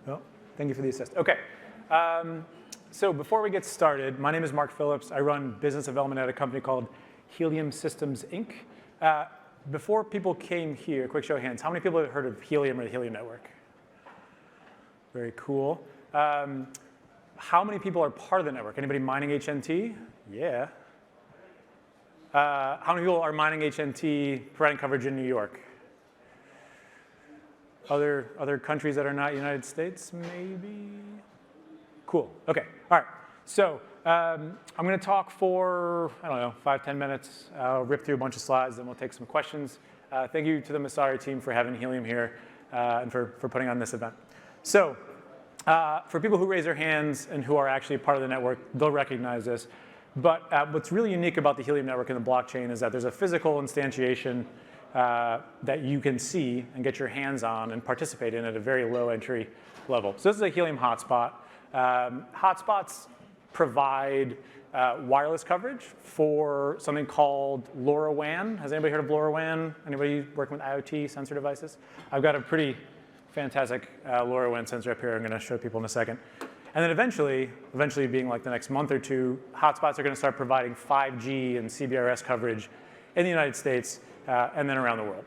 Oh, thank you for the assist. OK. So before we get started, my name is Mark Phillips. I run business development at a company called Helium Systems, Inc. Before people came here, quick show of hands, how many people have heard of Helium or the Helium network? Very cool. How many people are part of the network? Anybody mining HNT? Yeah. How many people are mining HNT, providing coverage in New York? Other countries that are not United States, maybe? Cool. OK. All right. So I'm going to talk for, I don't know, 5-10 minutes. I'll rip through a bunch of slides, then we'll take some questions. Thank you to the Messari team for having Helium here and for putting on this event. So for people who raise their hands and who are actually part of the network, they'll recognize this. But what's really unique about the Helium network and the blockchain is that there's a physical instantiation that you can see and get your hands on and participate in at a very low entry level. So this is a Helium hotspot. Hotspots provide wireless coverage for something called LoRaWAN. Has anybody heard of LoRaWAN? Anybody working with IoT sensor devices? I've got a pretty fantastic LoRaWAN sensor up here I'm going to show people in a second. And then eventually being like the next month or two, hotspots are going to start providing 5G and CBRS coverage in the United States and then around the world.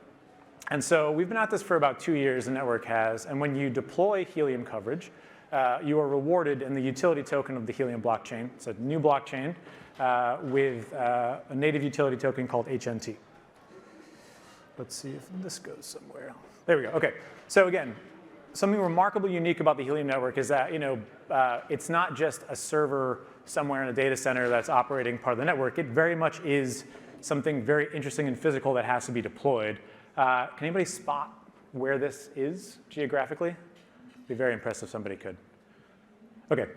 And so we've been at this for about 2 years, the network has. And when you deploy Helium coverage, you are rewarded in the utility token of the Helium blockchain. It's a new blockchain with a native utility token called HNT. Let's see if this goes somewhere. There we go. OK. So again, something remarkably unique about the Helium network is that it's not just a server somewhere in a data center that's operating part of the network. It very much is something very interesting and physical that has to be deployed. Can anybody spot where this is geographically? Be very impressed if somebody could. OK.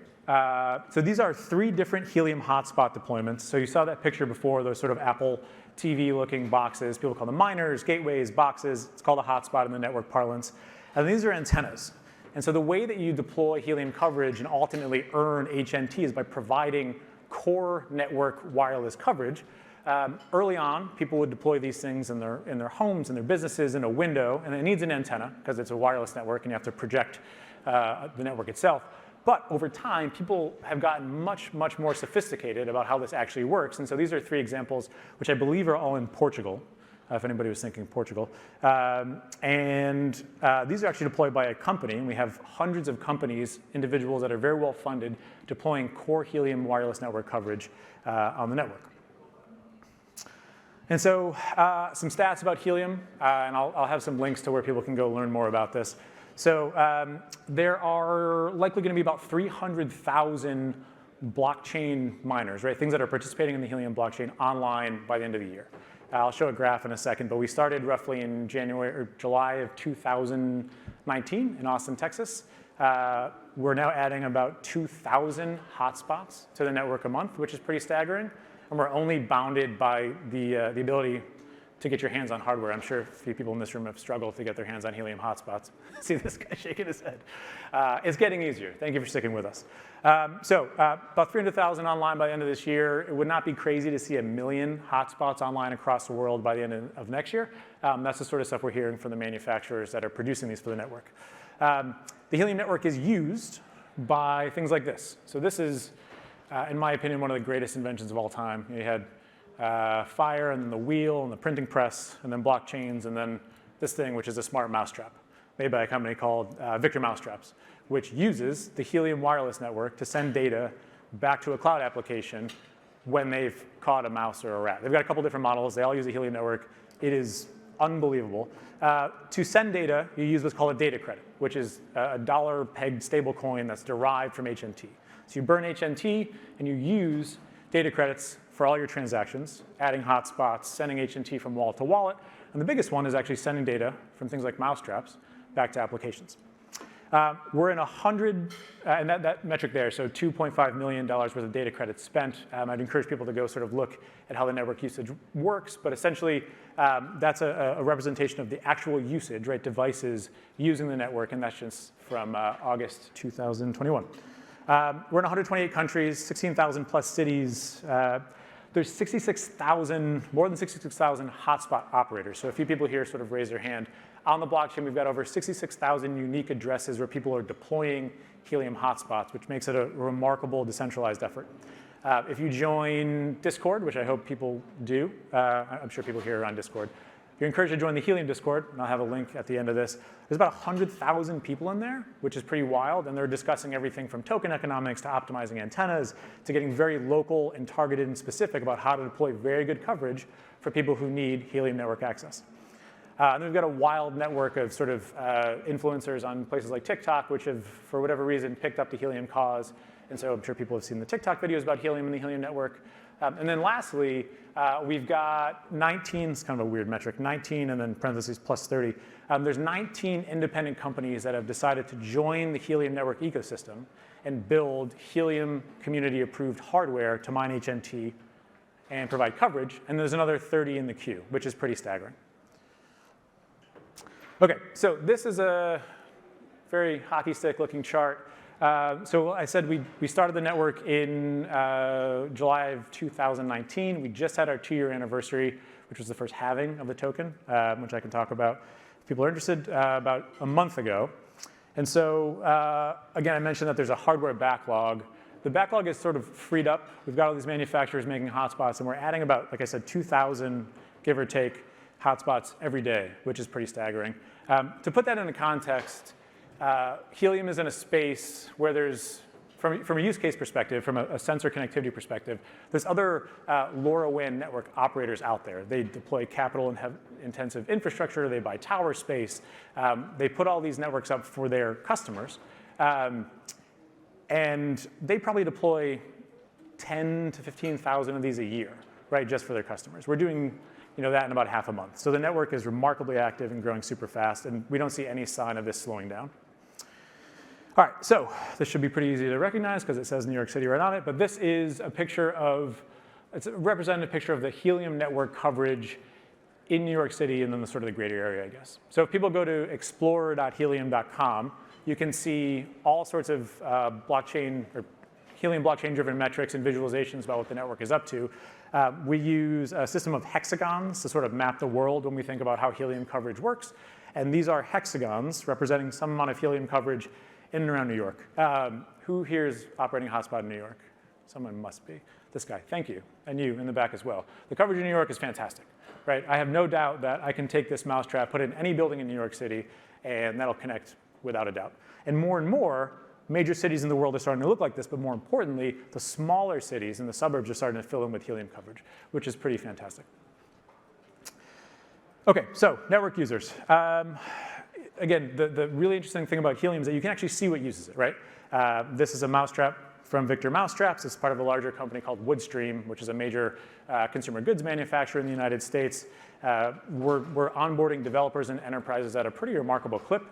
So these are 3 different Helium hotspot deployments. So you saw that picture before, those sort of Apple TV-looking boxes. People call them miners, gateways, boxes. It's called a hotspot in the network parlance. And these are antennas. And so the way that you deploy Helium coverage and ultimately earn HNT is by providing core network wireless coverage. Early on, people would deploy these things in their homes, in their businesses, in a window. And it needs an antenna, because it's a wireless network, and you have to project the network itself. But over time, people have gotten much, much more sophisticated about how this actually works. And so these are 3 examples, which I believe are all in Portugal, if anybody was thinking Portugal. These are actually deployed by a company. And we have hundreds of companies, individuals that are very well funded, deploying core Helium wireless network coverage on the network. And so some stats about Helium, and I'll have some links to where people can go learn more about this. So there are likely going to be about 300,000 blockchain miners, right? Things that are participating in the Helium blockchain online by the end of the year. I'll show a graph in a second, but we started roughly in July of 2019 in Austin, Texas. We're now adding about 2,000 hotspots to the network a month, which is pretty staggering. And we're only bounded by the ability to get your hands on hardware. I'm sure a few people in this room have struggled to get their hands on Helium hotspots. See this guy shaking his head. It's getting easier. Thank you for sticking with us. About 300,000 online by the end of this year. It would not be crazy to see 1 million hotspots online across the world by the end of next year. That's the sort of stuff we're hearing from the manufacturers that are producing these for the network. The Helium network is used by things like this. So this is, in my opinion, one of the greatest inventions of all time. You had fire, and then the wheel, and the printing press, and then blockchains, and then this thing, which is a smart mousetrap made by a company called Victor Mousetraps, which uses the Helium wireless network to send data back to a cloud application when they've caught a mouse or a rat. They've got a couple different models. They all use the Helium network. It is unbelievable. To send data, you use what's called a data credit, which is a dollar-pegged stablecoin that's derived from HNT. So you burn HNT, and you use data credits for all your transactions, adding hotspots, sending HNT from wallet to wallet. And the biggest one is actually sending data from things like mousetraps back to applications. We're in 100, and that metric there, so $2.5 million worth of data credits spent. I'd encourage people to go sort of look at how the network usage works. But essentially, that's a representation of the actual usage, right? Devices using the network, and that's just from August 2021. We're in 128 countries, 16,000 plus cities. There's more than 66,000 hotspot operators. So a few people here sort of raise their hand. on the blockchain, we've got over 66,000 unique addresses where people are deploying Helium hotspots, which makes it a remarkable decentralized effort. If you join Discord, which I hope people do, I'm sure people here are on Discord. You're encouraged to join the Helium Discord, and I'll have a link at the end of this. There's about 100,000 people in there, which is pretty wild, and they're discussing everything from token economics to optimizing antennas to getting very local and targeted and specific about how to deploy very good coverage for people who need Helium network access. And then we've got a wild network of sort of influencers on places like TikTok, which have, for whatever reason, picked up the Helium cause. And so I'm sure people have seen the TikTok videos about Helium and the Helium network. And then lastly, we've got 19, it's kind of a weird metric, 19 and then parentheses plus 30. There's 19 independent companies that have decided to join the Helium network ecosystem and build Helium community-approved hardware to mine HNT and provide coverage. And there's another 30 in the queue, which is pretty staggering. OK, so this is a very hockey stick-looking chart. So I said we started the network in July of 2019. We just had our 2-year anniversary, which was the first halving of the token, which I can talk about if people are interested, about a month ago. And so again, I mentioned that there's a hardware backlog. The backlog is sort of freed up. We've got all these manufacturers making hotspots, and we're adding about, like I said, 2,000, give or take, hotspots every day, which is pretty staggering. To put that into context, Helium is in a space where there's, from a use case perspective, from a sensor connectivity perspective, there's other LoRaWAN network operators out there. They deploy capital-intensive infrastructure. They buy tower space. They put all these networks up for their customers. And they probably deploy 10 to 15,000 of these a year, right, just for their customers. We're doing that in about half a month. So the network is remarkably active and growing super fast, and we don't see any sign of this slowing down. All right, so this should be pretty easy to recognize because it says New York City right on it, but this is a picture of, it's a representative picture of the Helium network coverage in New York City and then the sort of the greater area, I guess. So if people go to explorer.helium.com, you can see all sorts of blockchain or Helium blockchain-driven metrics and visualizations about what the network is up to. We use a system of hexagons to sort of map the world when we think about how Helium coverage works. And these are hexagons representing some amount of Helium coverage in and around New York. Who here is operating a hotspot in New York? Someone must be. This guy, thank you. And you in the back as well. The coverage in New York is fantastic, right? I have no doubt that I can take this mousetrap, put it in any building in New York City, and that'll connect without a doubt. And more, major cities in the world are starting to look like this, but more importantly, the smaller cities and the suburbs are starting to fill in with Helium coverage, which is pretty fantastic. OK, so network users. Again, the really interesting thing about Helium is that you can actually see what uses it, right? This is a mousetrap from Victor Mousetraps. It's part of a larger company called Woodstream, which is a major consumer goods manufacturer in the United States. We're onboarding developers and enterprises at a pretty remarkable clip.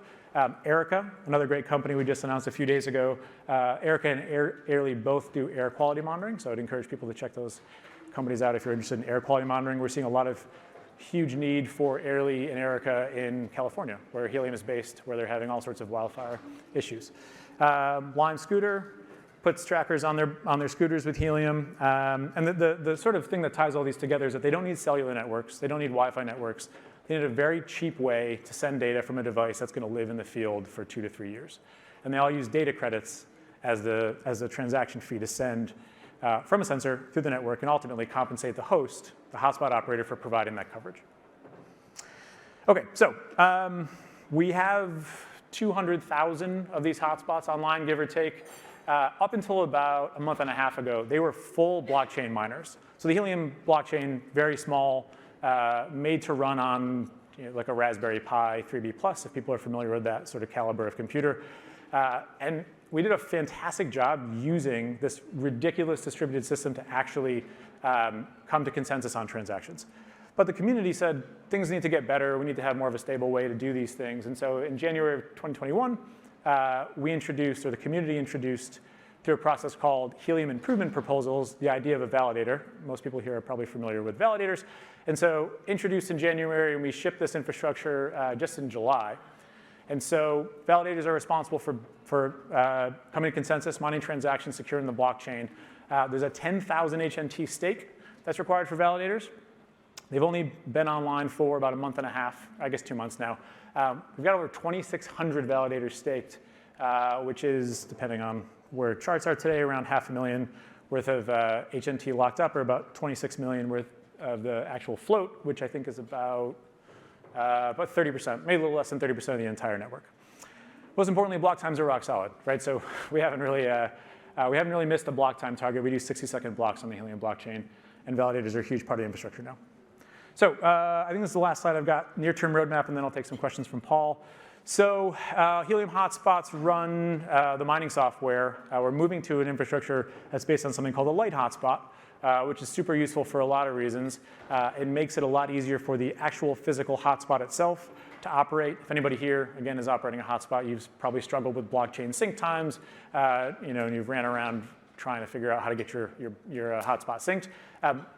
Erica, another great company we just announced a few days ago. Erica and Airly both do air quality monitoring, so I'd encourage people to check those companies out if you're interested in air quality monitoring. We're seeing a lot of huge need for Airly and Erica in California, where Helium is based, where they're having all sorts of wildfire issues. Lime Scooter puts trackers on their scooters with Helium. And the sort of thing that ties all these together is that they don't need cellular networks. They don't need Wi-Fi networks. They need a very cheap way to send data from a device that's going to live in the field for 2 to 3 years. And they all use data credits as the transaction fee to send from a sensor through the network and ultimately compensate the host, the hotspot operator, for providing that coverage. OK, so we have 200,000 of these hotspots online, give or take. Up until about a month and a half ago, they were full blockchain miners. So the Helium blockchain, very small, made to run on like a Raspberry Pi 3B+, if people are familiar with that sort of caliber of computer. And we did a fantastic job using this ridiculous distributed system to actually come to consensus on transactions. But the community said, things need to get better. We need to have more of a stable way to do these things. And so in January of 2021, we introduced, or the community introduced, through a process called Helium Improvement Proposals, the idea of a validator. Most people here are probably familiar with validators. And so introduced in January, and we shipped this infrastructure just in July. And so validators are responsible for coming to consensus, mining transactions, securing the blockchain. There's a 10,000 HNT stake that's required for validators. They've only been online for about a month and a half, I guess 2 months now. We've got over 2,600 validators staked, which is, depending on where charts are today, around 500,000 worth of HNT locked up, or about 26 million worth of the actual float, which I think is about 30%, maybe a little less than 30% of the entire network. Most importantly, block times are rock solid, right? So we haven't really missed the block time target. We do 60-second blocks on the Helium blockchain, and validators are a huge part of the infrastructure now. So I think this is the last slide I've got, near-term roadmap, and then I'll take some questions from Paul. So Helium hotspots run the mining software. We're moving to an infrastructure that's based on something called a light hotspot, which is super useful for a lot of reasons. It makes it a lot easier for the actual physical hotspot itself to operate. If anybody here, again, is operating a hotspot, you've probably struggled with blockchain sync times, and you've ran around trying to figure out how to get your hotspot synced.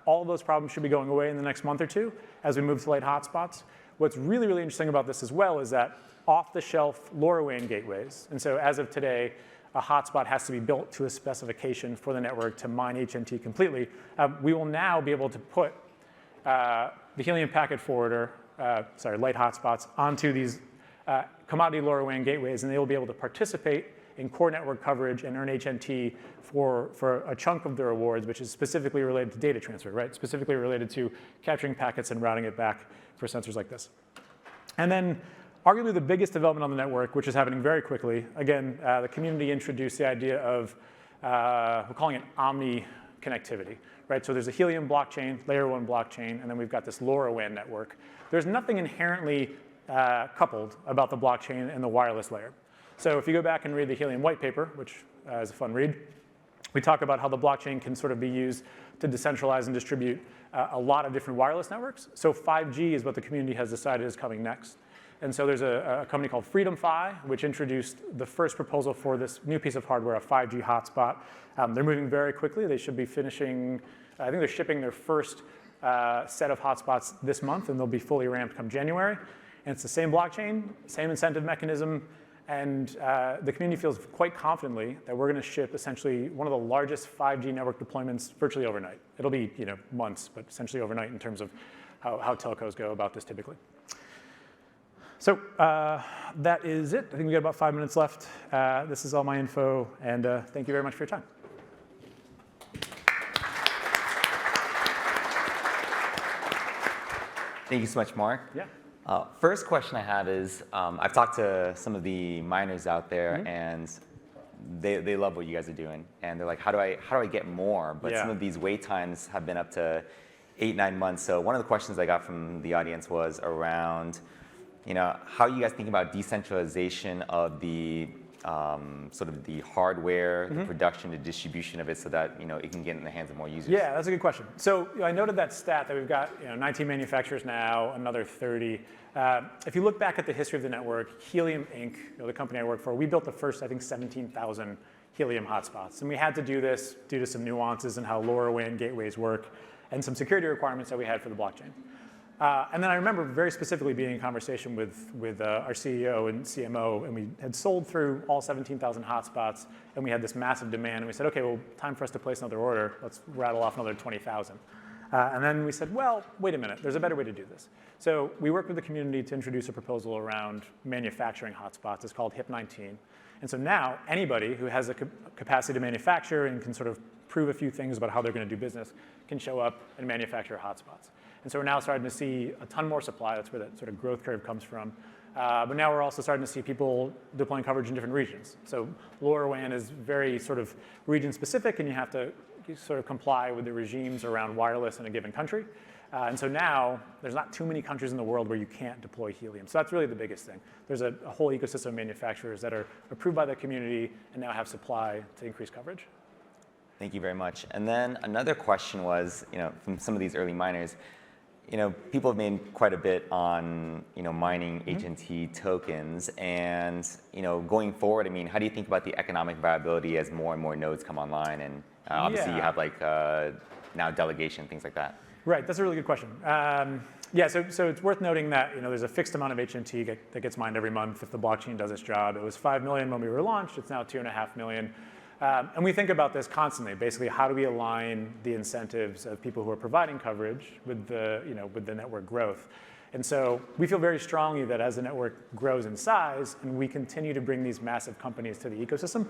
All of those problems should be going away in the next month or two as we move to light hotspots. What's really, really interesting about this as well is that off-the-shelf LoRaWAN gateways, and so as of today, a hotspot has to be built to a specification for the network to mine HNT completely. We will now be able to put the Helium packet forwarder, light hotspots, onto these commodity LoRaWAN gateways, and they will be able to participate in core network coverage and earn HNT for a chunk of the rewards, which is specifically related to data transfer, right? Specifically related to capturing packets and routing it back for sensors like this. And then arguably the biggest development on the network, which is happening very quickly, again, the community introduced the idea of, we're calling it omni connectivity, right? So there's a Helium blockchain, layer 1 blockchain, and then we've got this LoRaWAN network. There's nothing inherently coupled about the blockchain and the wireless layer. So if you go back and read the Helium white paper, which is a fun read, we talk about how the blockchain can sort of be used to decentralize and distribute a lot of different wireless networks. So 5G is what the community has decided is coming next. And so there's a company called FreedomFi, which introduced the first proposal for this new piece of hardware, a 5G hotspot. They're moving very quickly. They should be finishing, I think they're shipping their first set of hotspots this month, and they'll be fully ramped come January. And it's the same blockchain, same incentive mechanism, and the community feels quite confidently that we're going to ship essentially one of the largest 5G network deployments virtually overnight. It'll be months, but essentially overnight in terms of how telcos go about this typically. So that is it. I think we got about 5 minutes left. This is all my info, and thank you very much for your time. Thank you so much, Mark. Yeah. First question I have is, I've talked to some of the miners out there, and they love what you guys are doing, and they're like, how do I get more? But some of these wait times have been up to 8-9 months. So one of the questions I got from the audience was around, how are you guys thinking about decentralization of the sort of the hardware, the production, the distribution of it, so that it can get in the hands of more users? Yeah, that's a good question. So I noted that stat that we've got 19 manufacturers now, another 30. If you look back at the history of the network, Helium Inc., the company I work for, we built the first, I think, 17,000 Helium hotspots, and we had to do this due to some nuances in how LoRaWAN gateways work and some security requirements that we had for the blockchain. And then I remember very specifically being in conversation with our CEO and CMO, and we had sold through all 17,000 hotspots, and we had this massive demand, and we said, okay, well, time for us to place another order. Let's rattle off another 20,000. And then we said, well, wait a minute, there's a better way to do this. So we worked with the community to introduce a proposal around manufacturing hotspots. It's called HIP-19. And so now anybody who has a capacity to manufacture and can sort of prove a few things about how they're going to do business can show up and manufacture hotspots. And so we're now starting to see a ton more supply. That's where that sort of growth curve comes from. But now we're also starting to see people deploying coverage in different regions. So LoRaWAN is very sort of region specific, and you have to sort of comply with the regimes around wireless in a given country. And so now there's not too many countries in the world where you can't deploy Helium. So that's really the biggest thing. There's a whole ecosystem of manufacturers that are approved by the community and now have supply to increase coverage. Thank you very much. And then another question was, from some of these early miners, people have made quite a bit on, mining HNT tokens, and, going forward, how do you think about the economic viability as more and more nodes come online? And obviously you have now delegation, things like that. Right, that's a really good question. So it's worth noting that there's a fixed amount of HNT that gets mined every month if the blockchain does its job. It was 5 million when we were launched. It's now 2.5 million. And we think about this constantly. Basically, how do we align the incentives of people who are providing coverage with with the network growth? And so we feel very strongly that as the network grows in size and we continue to bring these massive companies to the ecosystem,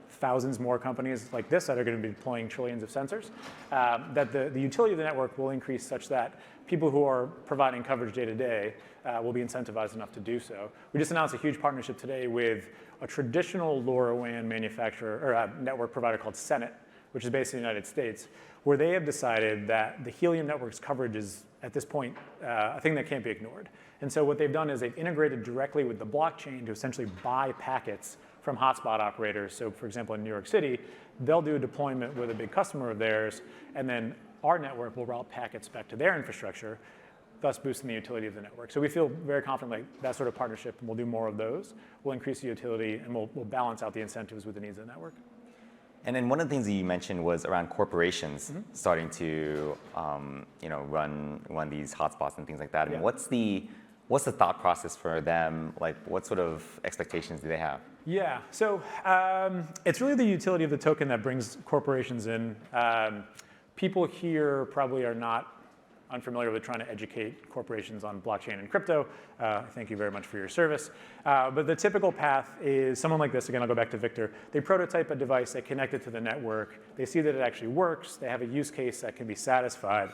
thousands more companies like this that are going to be deploying trillions of sensors, that the utility of the network will increase such that people who are providing coverage day to day will be incentivized enough to do so. We just announced a huge partnership today with a traditional LoRaWAN manufacturer or network provider called Mainnet, which is based in the United States, where they have decided that the Helium network's coverage is, at this point, a thing that can't be ignored. And so what they've done is they've integrated directly with the blockchain to essentially buy packets from hotspot operators. So for example, in New York City, they'll do a deployment with a big customer of theirs, and then our network will route packets back to their infrastructure, thus boosting the utility of the network. So we feel very confident like that sort of partnership, and we'll do more of those. We'll increase the utility, and we'll balance out the incentives with the needs of the network. And then one of the things that you mentioned was around corporations starting to run these hotspots and things like that. I mean, what's the thought process for them? Like, what sort of expectations do they have? Yeah, so it's really the utility of the token that brings corporations in. People here probably are not unfamiliar with trying to educate corporations on blockchain and crypto. Thank you very much for your service. But the typical path is someone like this. Again, I'll go back to Victor. They prototype a device, they connect it to the network, they see that it actually works, they have a use case that can be satisfied,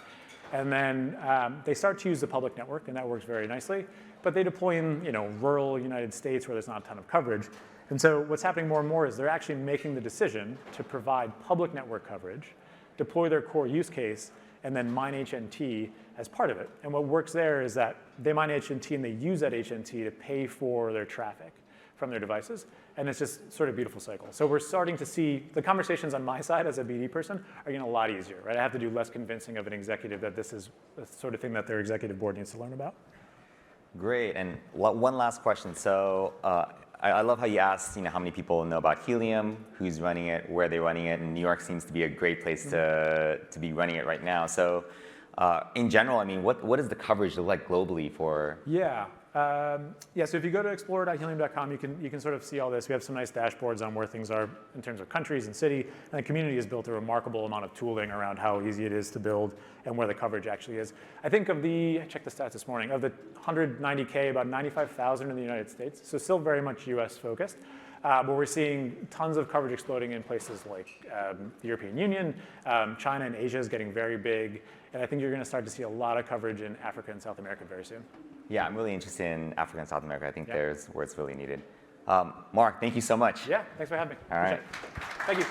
and then they start to use the public network, and that works very nicely. But they deploy in rural United States where there's not a ton of coverage. And so what's happening more and more is they're actually making the decision to provide public network coverage, deploy their core use case, and then mine HNT as part of it. And what works there is that they mine HNT and they use that HNT to pay for their traffic from their devices. And it's just sort of a beautiful cycle. So we're starting to see the conversations on my side as a BD person are getting a lot easier, right? I have to do less convincing of an executive that this is the sort of thing that their executive board needs to learn about. Great. And one last question. So I love how you asked, how many people know about Helium, who's running it, where they're running it, and New York seems to be a great place to be running it right now. So in general, I mean, what does the coverage look like globally for? Yeah. So if you go to explorer.helium.com, you can sort of see all this. We have some nice dashboards on where things are in terms of countries and city. And the community has built a remarkable amount of tooling around how easy it is to build and where the coverage actually is. I think I checked the stats this morning, of the 190K, about 95,000 in the United States. So still very much US focused. But we're seeing tons of coverage exploding in places like the European Union. China and Asia is getting very big. And I think you're going to start to see a lot of coverage in Africa and South America very soon. Yeah, I'm really interested in Africa and South America. I think there's where it's really needed. Mark, thank you so much. Yeah, thanks for having me. All right. Thank you.